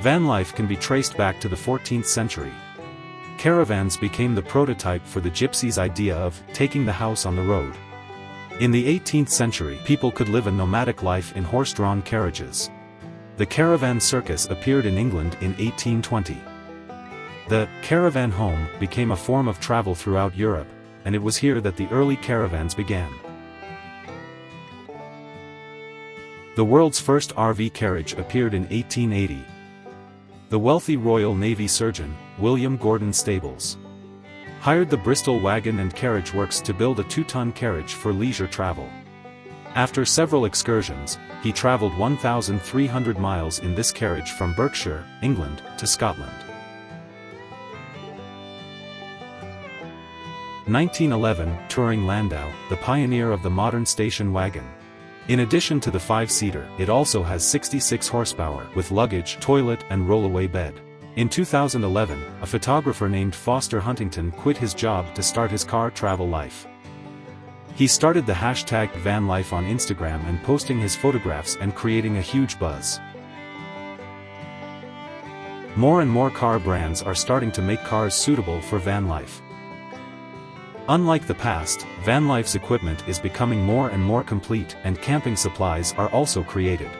Van life can be traced back to the 14th century. Caravans became the prototype for the gypsies' idea of taking the house on the road. In the 18th century, people could live a nomadic life in horse-drawn carriages. The caravan circus appeared in England in 1820. The caravan home became a form of travel throughout Europe, and it was here that the early caravans began. The world's first RV carriage appeared in 1880. The wealthy Royal Navy surgeon, William Gordon Stables, hired the Bristol Wagon and Carriage Works to build a 2-ton carriage for leisure travel. After several excursions, he traveled 1,300 miles in this carriage from Berkshire, England, to Scotland. 1911, touring landau, the pioneer of the modern station wagon. In addition to the 5-seater, it also has 66 horsepower with luggage, toilet and roll-away bed. In 2011, a photographer named Foster Huntington quit his job to start his car travel life. He started the hashtag #vanlife on Instagram and posting his photographs and creating a huge buzz. More and more car brands are starting to make cars suitable for van life. Unlike the past, van life's equipment is becoming more and more complete, and camping supplies are also created.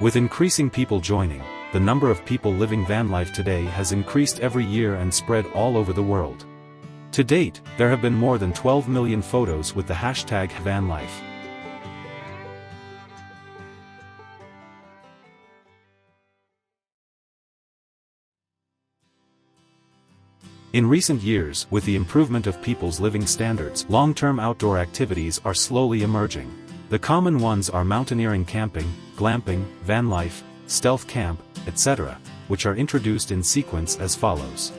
With increasing people joining, the number of people living van life today has increased every year and spread all over the world. To date, there have been more than 12 million photos with the hashtag #vanlife. In recent years, with the improvement of people's living standards, long-term outdoor activities are slowly emerging. The common ones are mountaineering camping, glamping, van life, stealth camp, etc., which are introduced in sequence as follows.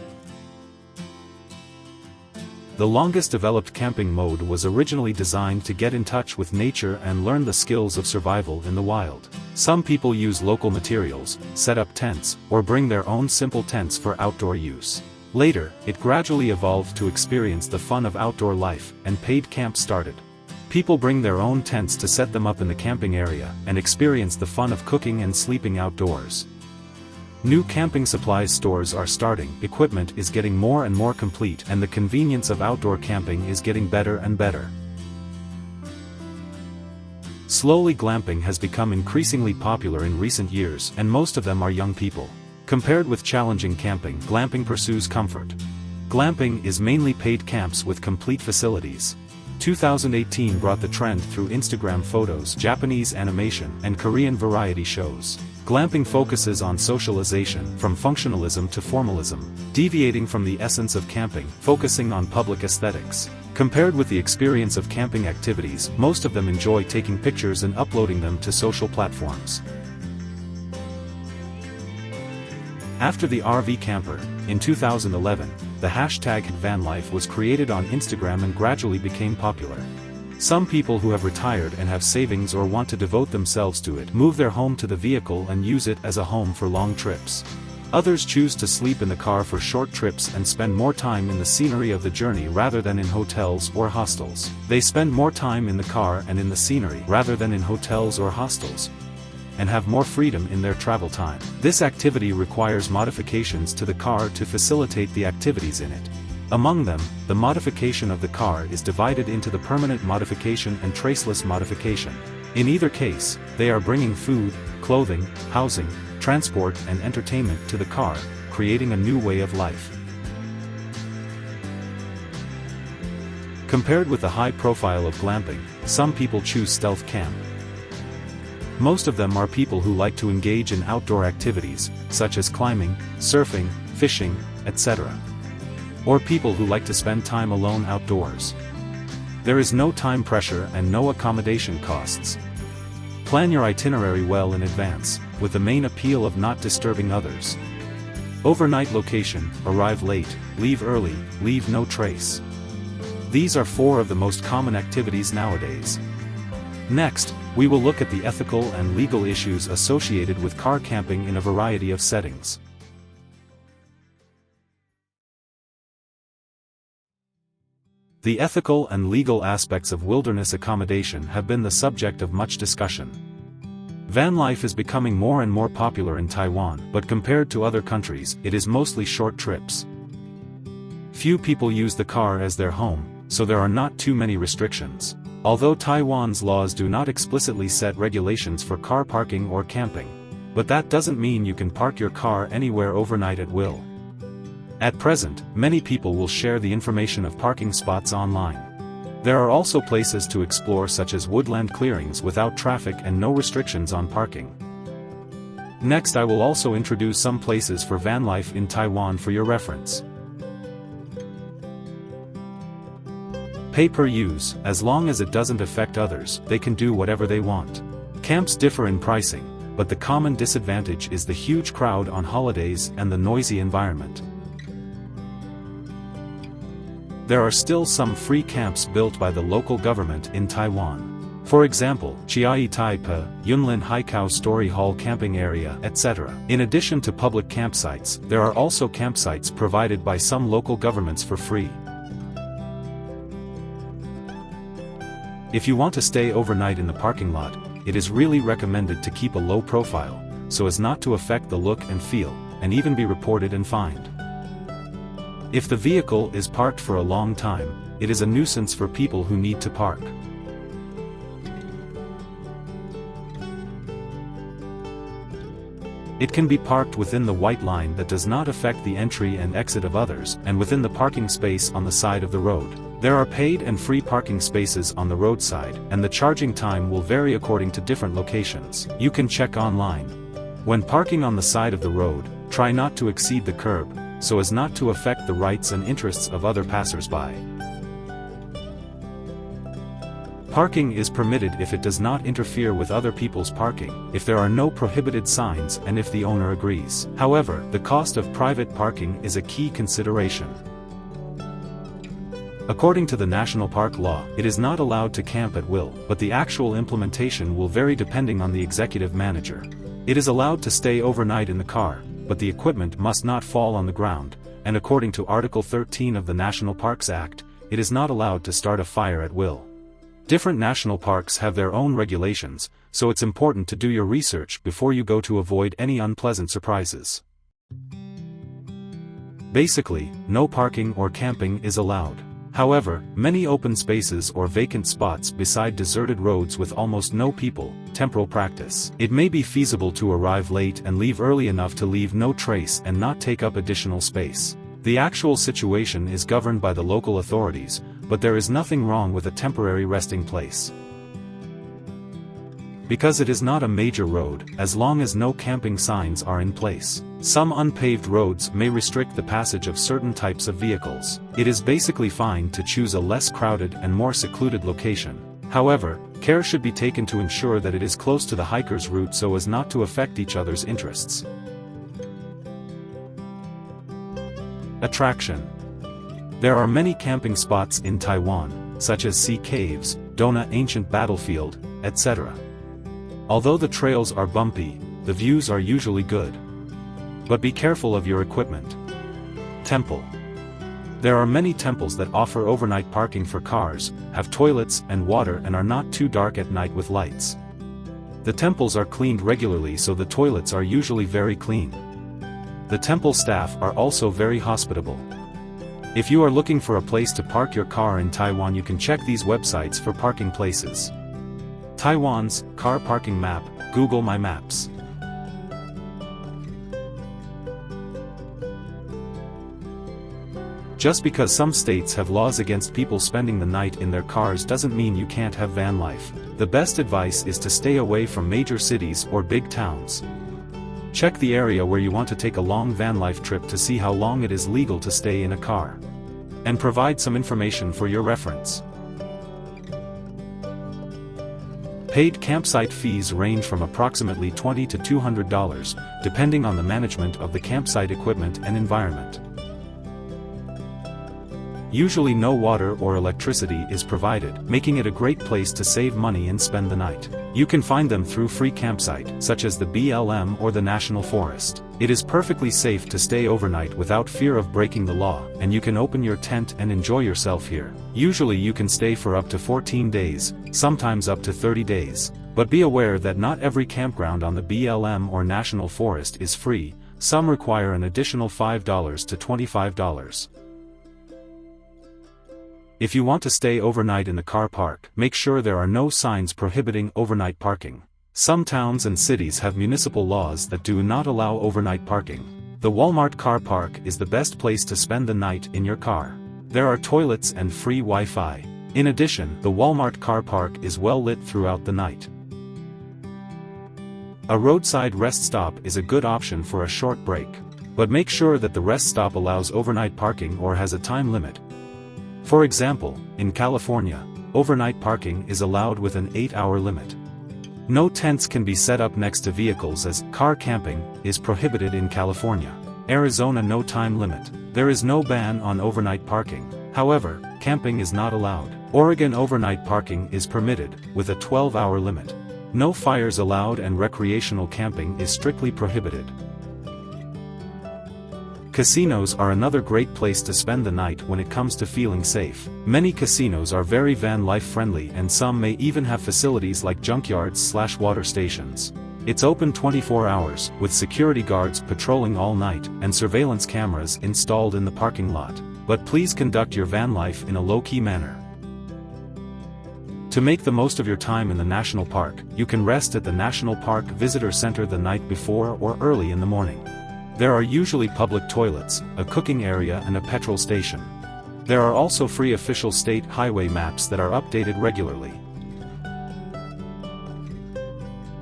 The longest developed camping mode was originally designed to get in touch with nature and learn the skills of survival in the wild. Some people use local materials, set up tents, or bring their own simple tents for outdoor use. Later, it gradually evolved to experience the fun of outdoor life, and paid camps started. People bring their own tents to set them up in the camping area, and experience the fun of cooking and sleeping outdoors. New camping supplies stores are starting, equipment is getting more and more complete, and the convenience of outdoor camping is getting better and better. Slowly, glamping has become increasingly popular in recent years, and most of them are young people. Compared with challenging camping, glamping pursues comfort. Glamping is mainly paid camps with complete facilities. 2018 brought the trend through Instagram photos, Japanese animation, and Korean variety shows. Glamping focuses on socialization, from functionalism to formalism, deviating from the essence of camping, focusing on public aesthetics. Compared with the experience of camping activities, most of them enjoy taking pictures and uploading them to social platforms. After the RV camper, in 2011, the hashtag #vanlife was created on Instagram and gradually became popular. Some people who have retired and have savings or want to devote themselves to it move their home to the vehicle and use it as a home for long trips. Others choose to sleep in the car for short trips and spend more time in the scenery of the journey rather than in hotels or hostels. They spend more time in the car and in the scenery rather than in hotels or hostels, and have more freedom in their travel time. This activity requires modifications to the car to facilitate the activities in it. Among them, the modification of the car is divided into the permanent modification and traceless modification. In either case, they are bringing food, clothing, housing, transport and entertainment to the car, creating a new way of life. Compared with the high profile of glamping, some people choose stealth camp. Most of them are people who like to engage in outdoor activities, such as climbing, surfing, fishing, etc. Or people who like to spend time alone outdoors. There is no time pressure and no accommodation costs. Plan your itinerary well in advance, with the main appeal of not disturbing others. Overnight location, arrive late, leave early, leave no trace. These are 4 of the most common activities nowadays. Next, we will look at the ethical and legal issues associated with car camping in a variety of settings. The ethical and legal aspects of wilderness accommodation have been the subject of much discussion. Van life is becoming more and more popular in Taiwan, but compared to other countries, it is mostly short trips. Few people use the car as their home, so there are not too many restrictions. Although Taiwan's laws do not explicitly set regulations for car parking or camping. But that doesn't mean you can park your car anywhere overnight at will. At present, many people will share the information of parking spots online. There are also places to explore such as woodland clearings without traffic and no restrictions on parking. Next, I will also introduce some places for van life in Taiwan for your reference. Pay per use. As long as it doesn't affect others, they can do whatever they want. Camps differ in pricing, but the common disadvantage is the huge crowd on holidays and the noisy environment. There are still some free camps built by the local government in Taiwan. For example, Chiayi Taipa, Yunlin Haikao Story Hall Camping Area, etc. In addition to public campsites, there are also campsites provided by some local governments for free. If you want to stay overnight in the parking lot, it is really recommended to keep a low profile, so as not to affect the look and feel, and even be reported and fined. If the vehicle is parked for a long time, it is a nuisance for people who need to park. It can be parked within the white line that does not affect the entry and exit of others, and within the parking space on the side of the road. There are paid and free parking spaces on the roadside, and the charging time will vary according to different locations. You can check online. When parking on the side of the road, try not to exceed the curb, so as not to affect the rights and interests of other passers-by. Parking is permitted if it does not interfere with other people's parking, if there are no prohibited signs and if the owner agrees. However, the cost of private parking is a key consideration. According to the national park law, it is not allowed to camp at will, but the actual implementation will vary depending on the executive manager. It is allowed to stay overnight in the car, but the equipment must not fall on the ground, and according to Article 13 of the National Parks Act, it is not allowed to start a fire at will. Different national parks have their own regulations, so it's important to do your research before you go to avoid any unpleasant surprises. Basically, no parking or camping is allowed. However, many open spaces or vacant spots beside deserted roads with almost no people, temporal practice. It may be feasible to arrive late and leave early enough to leave no trace and not take up additional space. The actual situation is governed by the local authorities, but there is nothing wrong with a temporary resting place. Because it is not a major road, as long as no camping signs are in place. Some unpaved roads may restrict the passage of certain types of vehicles. It is basically fine to choose a less crowded and more secluded location. However, care should be taken to ensure that it is close to the hiker's route so as not to affect each other's interests. Attraction. There are many camping spots in Taiwan, such as Sea Caves, Dona Ancient Battlefield, etc. Although the trails are bumpy, the views are usually good. But be careful of your equipment. Temple. There are many temples that offer overnight parking for cars, have toilets and water and are not too dark at night with lights. The temples are cleaned regularly so the toilets are usually very clean. The temple staff are also very hospitable. If you are looking for a place to park your car in Taiwan, you can check these websites for parking places. Taiwan's car parking map, Google My Maps. Just because some states have laws against people spending the night in their cars doesn't mean you can't have van life. The best advice is to stay away from major cities or big towns. Check the area where you want to take a long van life trip to see how long it is legal to stay in a car. And provide some information for your reference. Paid campsite fees range from approximately $20 to $200, depending on the management of the campsite equipment and environment. Usually no water or electricity is provided, making it a great place to save money and spend the night. You can find them through free campsite, such as the BLM or the National Forest. It is perfectly safe to stay overnight without fear of breaking the law, and you can open your tent and enjoy yourself here. Usually you can stay for up to 14 days, sometimes up to 30 days. But be aware that not every campground on the BLM or National Forest is free, some require an additional $5 to $25. If you want to stay overnight in the car park, make sure there are no signs prohibiting overnight parking. Some towns and cities have municipal laws that do not allow overnight parking. The Walmart car park is the best place to spend the night in your car. There are toilets and free Wi-Fi. In addition, the Walmart car park is well lit throughout the night. A roadside rest stop is a good option for a short break. But make sure that the rest stop allows overnight parking or has a time limit. For example, in California, overnight parking is allowed with an 8-hour limit. No tents can be set up next to vehicles as car camping is prohibited in California. Arizona no time limit. There is no ban on overnight parking. However, camping is not allowed. Oregon overnight parking is permitted, with a 12-hour limit. No fires allowed and recreational camping is strictly prohibited. Casinos are another great place to spend the night when it comes to feeling safe. Many casinos are very van life friendly and some may even have facilities like junkyards/water stations. It's open 24 hours, with security guards patrolling all night and surveillance cameras installed in the parking lot. But please conduct your van life in a low-key manner. To make the most of your time in the national park, you can rest at the National Park Visitor Center the night before or early in the morning. There are usually public toilets, a cooking area and a petrol station. There are also free official state highway maps that are updated regularly.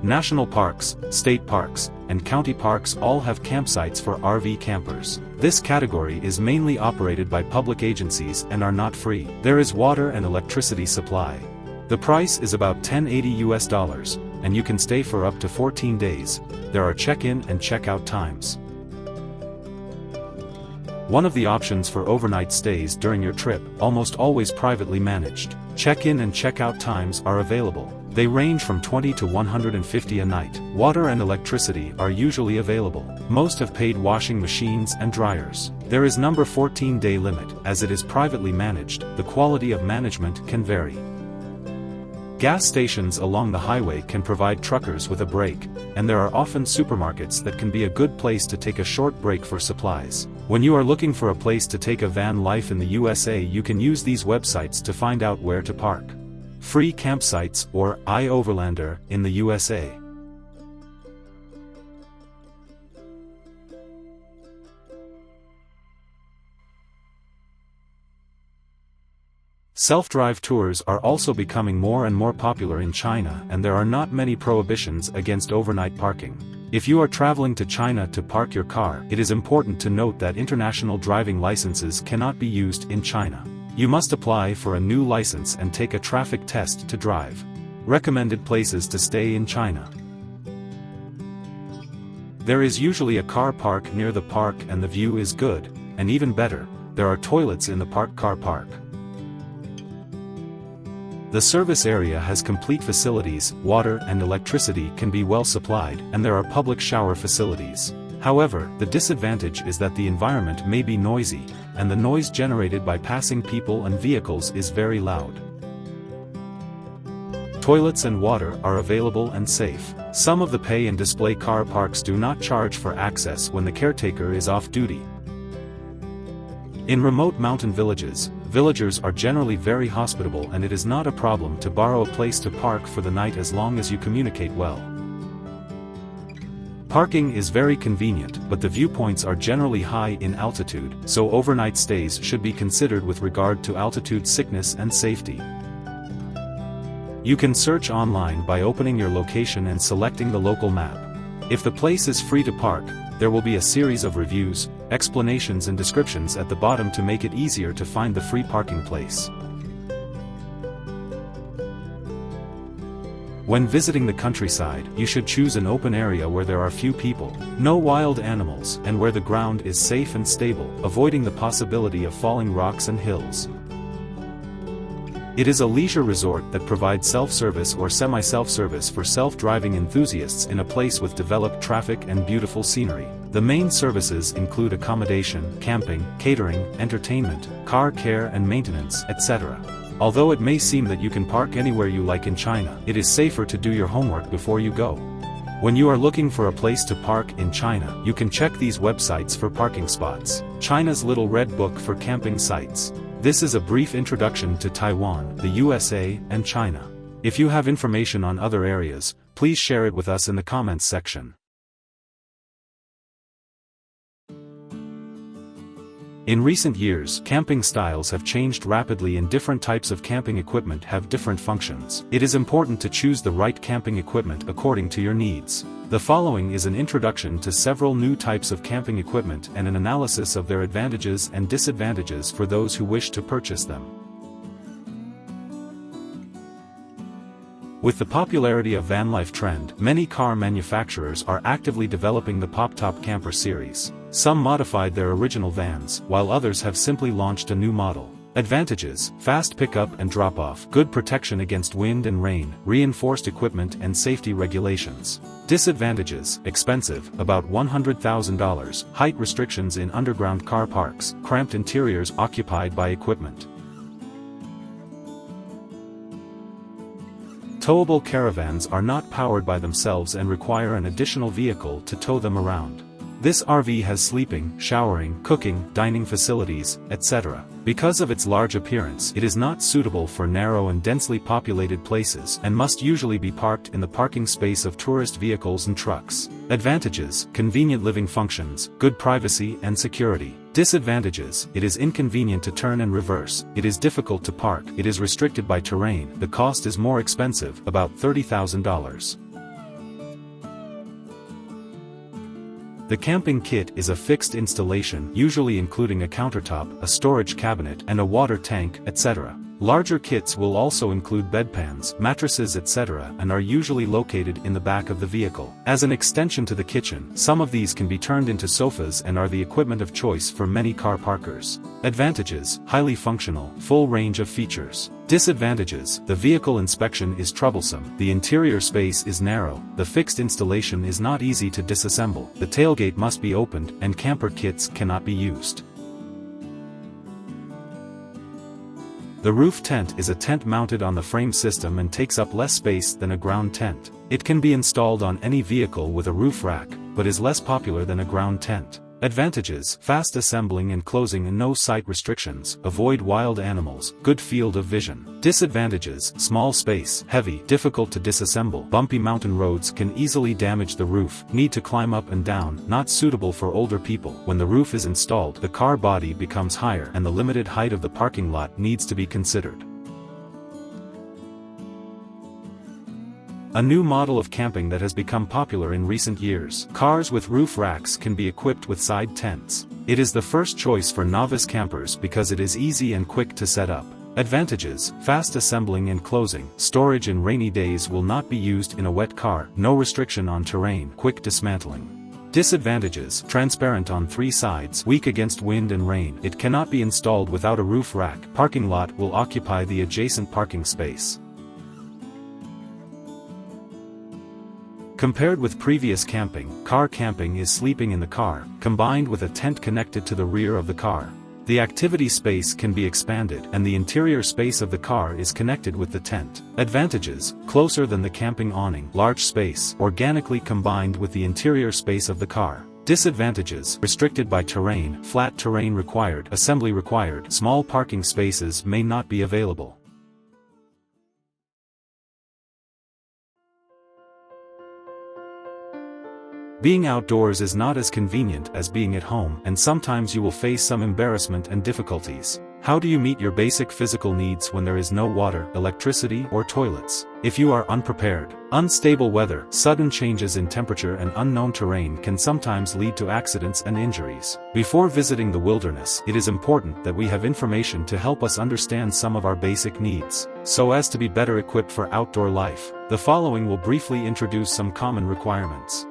National parks, state parks, and county parks all have campsites for RV campers. This category is mainly operated by public agencies and are not free. There is water and electricity supply. The price is about $10.80, and you can stay for up to 14 days. There are check-in and check-out times. One of the options for overnight stays during your trip, almost always privately managed. Check-in and check-out times are available. They range from 20 to 150 a night. Water and electricity are usually available. Most have paid washing machines and dryers. There is no 14-day limit. As it is privately managed, the quality of management can vary. Gas stations along the highway can provide truckers with a break, and there are often supermarkets that can be a good place to take a short break for supplies. When you are looking for a place to take a van life in the USA, you can use these websites to find out where to park. Free campsites or iOverlander in the USA. Self-drive tours are also becoming more and more popular in China, and there are not many prohibitions against overnight parking. If you are traveling to China to park your car, it is important to note that international driving licenses cannot be used in China. You must apply for a new license and take a traffic test to drive. Recommended places to stay in China. There is usually a car park near the park and the view is good, and even better, there are toilets in the park car park. The service area has complete facilities, water and electricity can be well supplied, and there are public shower facilities. However, the disadvantage is that the environment may be noisy, and the noise generated by passing people and vehicles is very loud. Toilets and water are available and safe. Some of the pay and display car parks do not charge for access when the caretaker is off duty. In remote mountain villages, villagers are generally very hospitable and it is not a problem to borrow a place to park for the night as long as you communicate well. Parking is very convenient, but the viewpoints are generally high in altitude, so overnight stays should be considered with regard to altitude sickness and safety. You can search online by opening your location and selecting the local map. If the place is free to park, there will be a series of reviews, explanations and descriptions at the bottom to make it easier to find the free parking place. When visiting the countryside, you should choose an open area where there are few people, no wild animals, and where the ground is safe and stable, avoiding the possibility of falling rocks and hills. It is a leisure resort that provides self-service or semi-self-service for self-driving enthusiasts in a place with developed traffic and beautiful scenery. The main services include accommodation, camping, catering, entertainment, car care and maintenance, etc. Although it may seem that you can park anywhere you like in China, it is safer to do your homework before you go. When you are looking for a place to park in China, you can check these websites for parking spots. China's Little Red Book for Camping Sites. This is a brief introduction to Taiwan, the USA, and China. If you have information on other areas, please share it with us in the comments section. In recent years, camping styles have changed rapidly and different types of camping equipment have different functions. It is important to choose the right camping equipment according to your needs. The following is an introduction to several new types of camping equipment and an analysis of their advantages and disadvantages for those who wish to purchase them. With the popularity of van life trend, many car manufacturers are actively developing the pop-top camper series. Some modified their original vans, while others have simply launched a new model. Advantages: fast pickup and drop-off, good protection against wind and rain, reinforced equipment and safety regulations. Disadvantages: expensive, about $100,000, height restrictions in underground car parks, cramped interiors occupied by equipment. Towable caravans are not powered by themselves and require an additional vehicle to tow them around. This RV has sleeping, showering, cooking, dining facilities, etc. Because of its large appearance, it is not suitable for narrow and densely populated places and must usually be parked in the parking space of tourist vehicles and trucks. Advantages: convenient living functions, good privacy and security. Disadvantages: it is inconvenient to turn and reverse, it is difficult to park, it is restricted by terrain, the cost is more expensive, about $30,000. The camping kit is a fixed installation, usually including a countertop, a storage cabinet, and a water tank, etc. Larger kits will also include bedpans, mattresses, etc., and are usually located in the back of the vehicle. As an extension to the kitchen, some of these can be turned into sofas and are the equipment of choice for many car parkers. Advantages: highly functional, full range of features. Disadvantages: the vehicle inspection is troublesome, the interior space is narrow, the fixed installation is not easy to disassemble, the tailgate must be opened, and camper kits cannot be used. The roof tent is a tent mounted on the frame system and takes up less space than a ground tent. It can be installed on any vehicle with a roof rack, but is less popular than a ground tent. Advantages: fast assembling and closing and no sight restrictions, avoid wild animals, good field of vision. Disadvantages: small space, heavy, difficult to disassemble, bumpy mountain roads can easily damage the roof, need to climb up and down, not suitable for older people. When the roof is installed, the car body becomes higher and the limited height of the parking lot needs to be considered. A new model of camping that has become popular in recent years. Cars with roof racks can be equipped with side tents. It is the first choice for novice campers because it is easy and quick to set up. Advantages: fast assembling and closing, storage in rainy days will not be used in a wet car, no restriction on terrain, quick dismantling. Disadvantages: transparent on three sides, weak against wind and rain, it cannot be installed without a roof rack, parking lot will occupy the adjacent parking space. Compared with previous camping, car camping is sleeping in the car, combined with a tent connected to the rear of the car. The activity space can be expanded and the interior space of the car is connected with the tent. Advantages: closer than the camping awning, large space, organically combined with the interior space of the car. Disadvantages: restricted by terrain, flat terrain required, assembly required, small parking spaces may not be available. Being outdoors is not as convenient as being at home, and sometimes you will face some embarrassment and difficulties. How do you meet your basic physical needs when there is no water, electricity, or toilets? If you are unprepared, unstable weather, sudden changes in temperature and unknown terrain can sometimes lead to accidents and injuries. Before visiting the wilderness, it is important that we have information to help us understand some of our basic needs, so as to be better equipped for outdoor life. The following will briefly introduce some common requirements.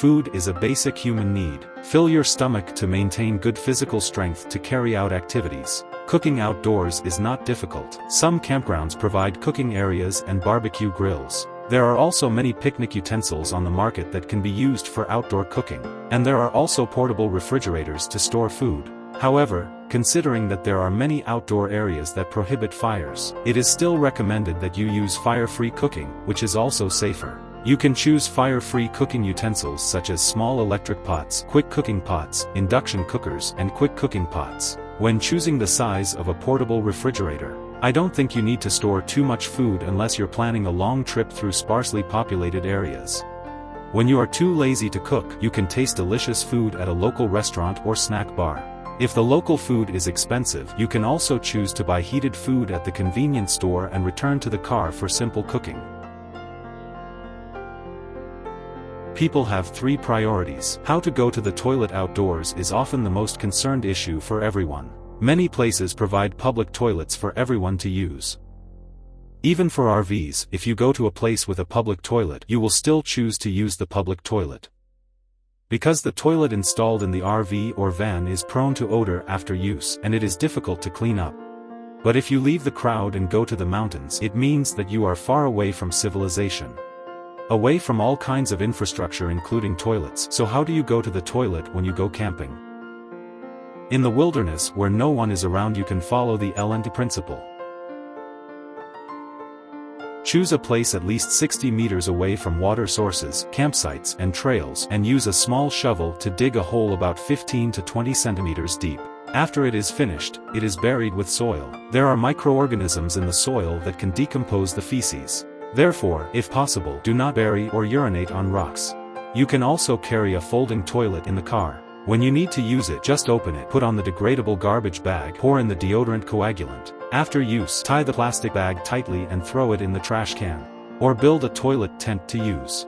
Food is a basic human need. Fill your stomach to maintain good physical strength to carry out activities. Cooking outdoors is not difficult. Some campgrounds provide cooking areas and barbecue grills. There are also many picnic utensils on the market that can be used for outdoor cooking. And there are also portable refrigerators to store food. However, considering that there are many outdoor areas that prohibit fires, it is still recommended that you use fire-free cooking, which is also safer. You can choose fire-free cooking utensils such as small electric pots, quick cooking pots, induction cookers, and quick cooking pots. When choosing the size of a portable refrigerator, I don't think you need to store too much food unless you're planning a long trip through sparsely populated areas. When you are too lazy to cook, you can taste delicious food at a local restaurant or snack bar. If the local food is expensive, you can also choose to buy heated food at the convenience store and return to the car for simple cooking. People have 3 priorities. How to go to the toilet outdoors is often the most concerned issue for everyone. Many places provide public toilets for everyone to use. Even for RVs, if you go to a place with a public toilet, you will still choose to use the public toilet. Because the toilet installed in the RV or van is prone to odor after use, and it is difficult to clean up. But if you leave the crowd and go to the mountains, it means that you are far away from civilization. Away from all kinds of infrastructure including toilets. So how do you go to the toilet when you go camping? In the wilderness where no one is around, you can follow the L&D principle. Choose a place at least 60 meters away from water sources, campsites, and trails, and use a small shovel to dig a hole about 15 to 20 centimeters deep. After it is finished, it is buried with soil. There are microorganisms in the soil that can decompose the feces. Therefore, if possible, do not bury or urinate on rocks. You can also carry a folding toilet in the car. When you need to use it, just open it, put on the degradable garbage bag, pour in the deodorant coagulant. After use, tie the plastic bag tightly and throw it in the trash can. Or build a toilet tent to use.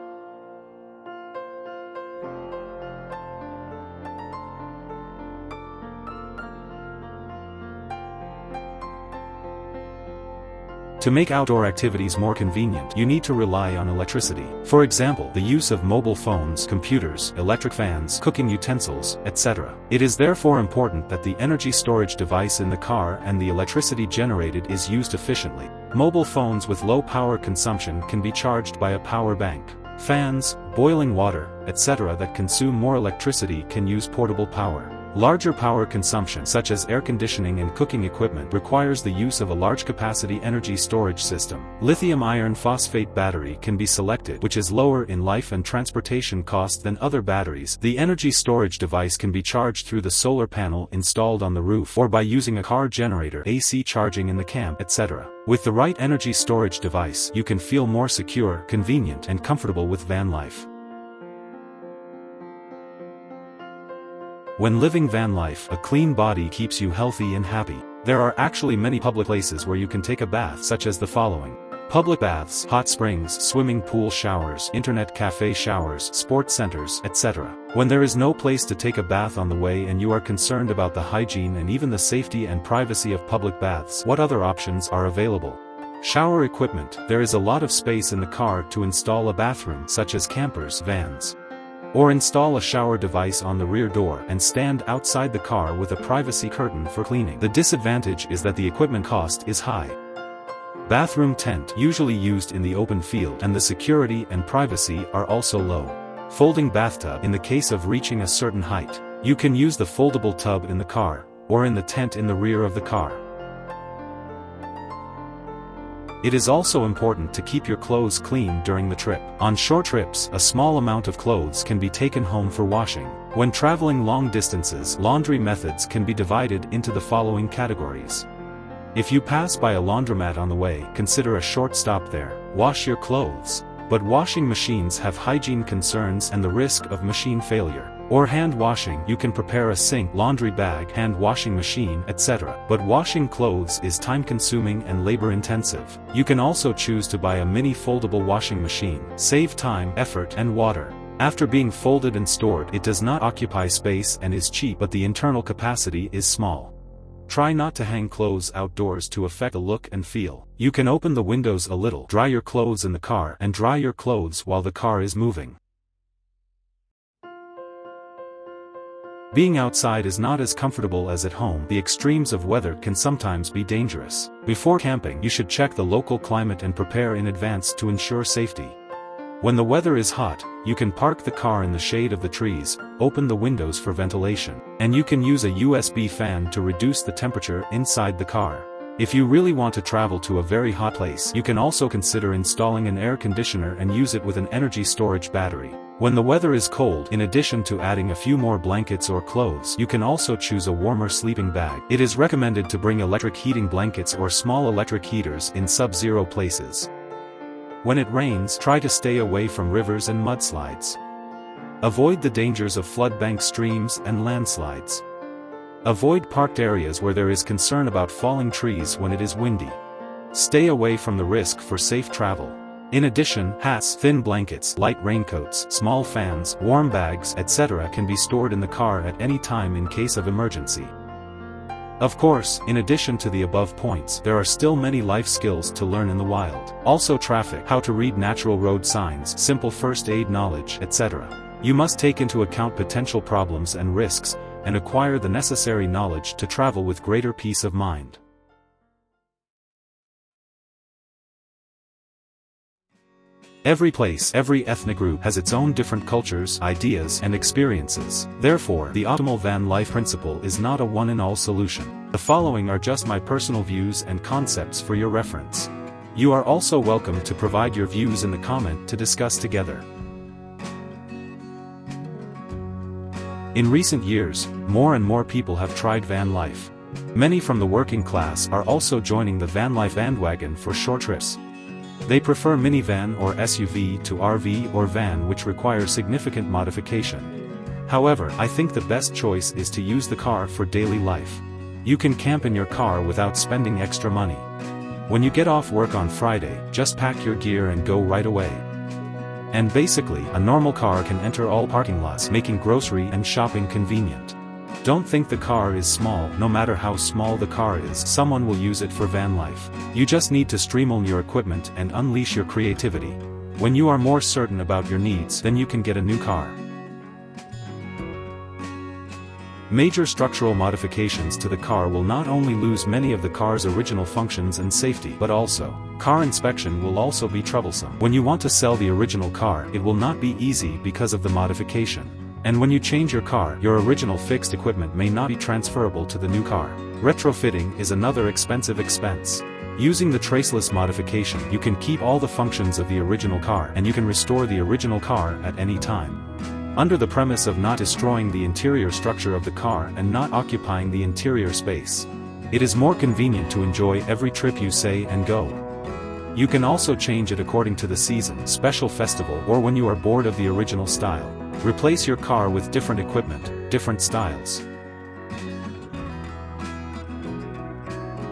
To make outdoor activities more convenient, you need to rely on electricity. For example, the use of mobile phones, computers, electric fans, cooking utensils, etc. It is therefore important that the energy storage device in the car and the electricity generated is used efficiently. Mobile phones with low power consumption can be charged by a power bank. Fans, boiling water, etc. that consume more electricity can use portable power. Larger power consumption, such as air conditioning and cooking equipment, requires the use of a large-capacity energy storage system. Lithium iron phosphate battery can be selected, which is lower in life and transportation cost than other batteries. The energy storage device can be charged through the solar panel installed on the roof or by using a car generator, AC charging in the camp, etc. With the right energy storage device, you can feel more secure, convenient, and comfortable with van life. When living van life, a clean body keeps you healthy and happy. There are actually many public places where you can take a bath, such as the following: public baths, hot springs, swimming pool showers, internet cafe showers, sports centers, etc. When there is no place to take a bath on the way and you are concerned about the hygiene and even the safety and privacy of public baths, what other options are available? Shower equipment. There is a lot of space in the car to install a bathroom, such as campers, vans. Or install a shower device on the rear door and stand outside the car with a privacy curtain for cleaning. The disadvantage is that the equipment cost is high. Bathroom tent, usually used in the open field, and the security and privacy are also low. Folding bathtub. In the case of reaching a certain height, you can use the foldable tub in the car, or in the tent in the rear of the car. It is also important to keep your clothes clean during the trip. On short trips, a small amount of clothes can be taken home for washing. When traveling long distances, laundry methods can be divided into the following categories. If you pass by a laundromat on the way, consider a short stop there. Wash your clothes. But washing machines have hygiene concerns and the risk of machine failure. Or hand washing. You can prepare a sink, laundry bag, hand washing machine, etc. But washing clothes is time-consuming and labor-intensive. You can also choose to buy a mini foldable washing machine. Save time, effort, and water. After being folded and stored, it does not occupy space and is cheap, but the internal capacity is small. Try not to hang clothes outdoors to affect the look and feel. You can open the windows a little, dry your clothes in the car, and dry your clothes while the car is moving. Being outside is not as comfortable as at home. The extremes of weather can sometimes be dangerous. Before camping, you should check the local climate and prepare in advance to ensure safety. When the weather is hot, you can park the car in the shade of the trees, open the windows for ventilation, and you can use a USB fan to reduce the temperature inside the car. If you really want to travel to a very hot place, you can also consider installing an air conditioner and use it with an energy storage battery. When the weather is cold, in addition to adding a few more blankets or clothes, you can also choose a warmer sleeping bag. It is recommended to bring electric heating blankets or small electric heaters in sub-zero places. When it rains, try to stay away from rivers and mudslides. Avoid the dangers of flood-bank streams and landslides. Avoid parked areas where there is concern about falling trees when it is windy. Stay away from the risk for safe travel. In addition, hats, thin blankets, light raincoats, small fans, warm bags, etc. can be stored in the car at any time in case of emergency. Of course, in addition to the above points, there are still many life skills to learn in the wild. Also traffic, how to read natural road signs, simple first aid knowledge, etc. You must take into account potential problems and risks, and acquire the necessary knowledge to travel with greater peace of mind. Every place, every ethnic group has its own different cultures, ideas, and experiences. Therefore, the optimal van life principle is not a one-and-all solution. The following are just my personal views and concepts for your reference. You are also welcome to provide your views in the comment to discuss together. In recent years, more and more people have tried van life. Many from the working class are also joining the van life bandwagon for short trips. They prefer minivan or SUV to RV or van, which require significant modification. However, I think the best choice is to use the car for daily life. You can camp in your car without spending extra money. When you get off work on Friday, just pack your gear and go right away. And basically, a normal car can enter all parking lots, making grocery and shopping convenient. Don't think the car is small. No matter how small the car is, someone will use it for van life. You just need to streamline your equipment and unleash your creativity. When you are more certain about your needs, then you can get a new car. Major structural modifications to the car will not only lose many of the car's original functions and safety, but also, car inspection will also be troublesome. When you want to sell the original car, it will not be easy because of the modification. And when you change your car, your original fixed equipment may not be transferable to the new car. Retrofitting is another expensive expense. Using the traceless modification, you can keep all the functions of the original car, and you can restore the original car at any time. Under the premise of not destroying the interior structure of the car and not occupying the interior space. It is more convenient to enjoy every trip you say and go. You can also change it according to the season, special festival, or when you are bored of the original style. Replace your car with different equipment, different styles.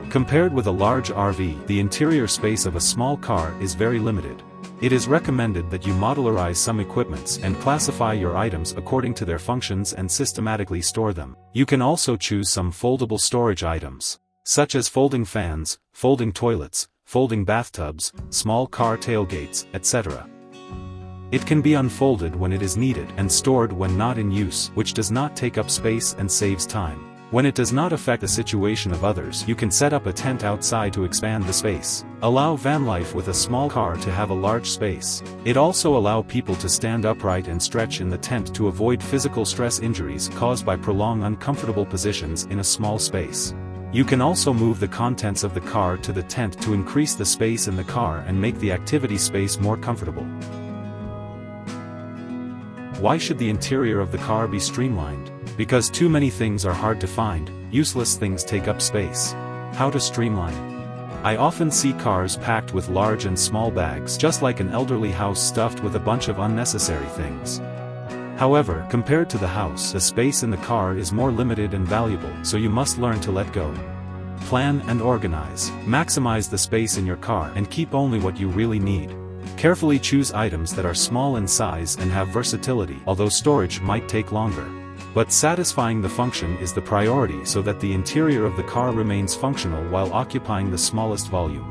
Compared with a large RV, the interior space of a small car is very limited. It is recommended that you modularize some equipments and classify your items according to their functions and systematically store them. You can also choose some foldable storage items, such as folding fans, folding toilets, folding bathtubs, small car tailgates, etc. It can be unfolded when it is needed and stored when not in use, which does not take up space and saves time. When it does not affect the situation of others, you can set up a tent outside to expand the space. Allow van life with a small car to have a large space. It also allows people to stand upright and stretch in the tent to avoid physical stress injuries caused by prolonged uncomfortable positions in a small space. You can also move the contents of the car to the tent to increase the space in the car and make the activity space more comfortable. Why should the interior of the car be streamlined? Because too many things are hard to find, useless things take up space. How to streamline? I often see cars packed with large and small bags, just like an elderly house stuffed with a bunch of unnecessary things. However, compared to the house, the space in the car is more limited and valuable, so you must learn to let go. Plan and organize. Maximize the space in your car and keep only what you really need. Carefully choose items that are small in size and have versatility, although storage might take longer. But satisfying the function is the priority so that the interior of the car remains functional while occupying the smallest volume.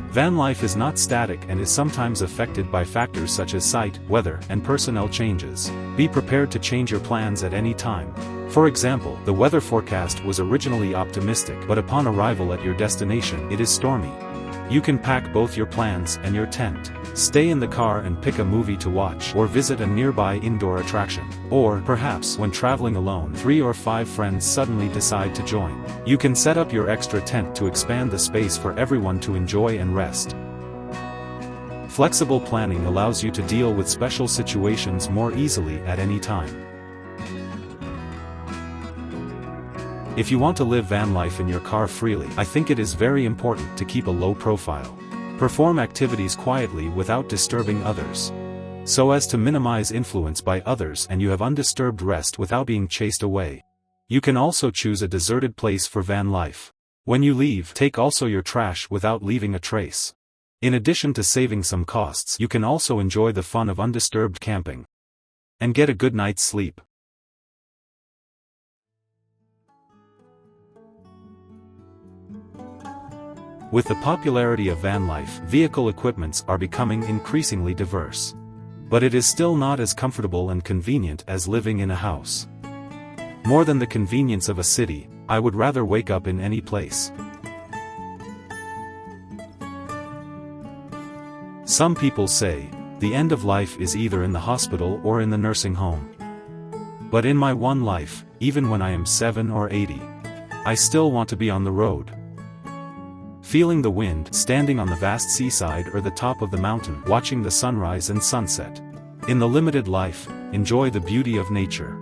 Van life is not static and is sometimes affected by factors such as site, weather, and personnel changes. Be prepared to change your plans at any time. For example, the weather forecast was originally optimistic, but upon arrival at your destination, it is stormy. You can pack both your plans and your tent. Stay in the car and pick a movie to watch or visit a nearby indoor attraction. Or, perhaps when traveling alone, 3 or 5 friends suddenly decide to join. You can set up your extra tent to expand the space for everyone to enjoy and rest. Flexible planning allows you to deal with special situations more easily at any time. If you want to live van life in your car freely, I think it is very important to keep a low profile. Perform activities quietly without disturbing others, so as to minimize influence by others and you have undisturbed rest without being chased away. You can also choose a deserted place for van life. When you leave, take also your trash without leaving a trace. In addition to saving some costs, you can also enjoy the fun of undisturbed camping and get a good night's sleep. With the popularity of van life, vehicle equipments are becoming increasingly diverse. But it is still not as comfortable and convenient as living in a house. More than the convenience of a city, I would rather wake up in any place. Some people say, the end of life is either in the hospital or in the nursing home. But in my one life, even when I am 7 or 80, I still want to be on the road. Feeling the wind, standing on the vast seaside or the top of the mountain, watching the sunrise and sunset. In the limited life, enjoy the beauty of nature.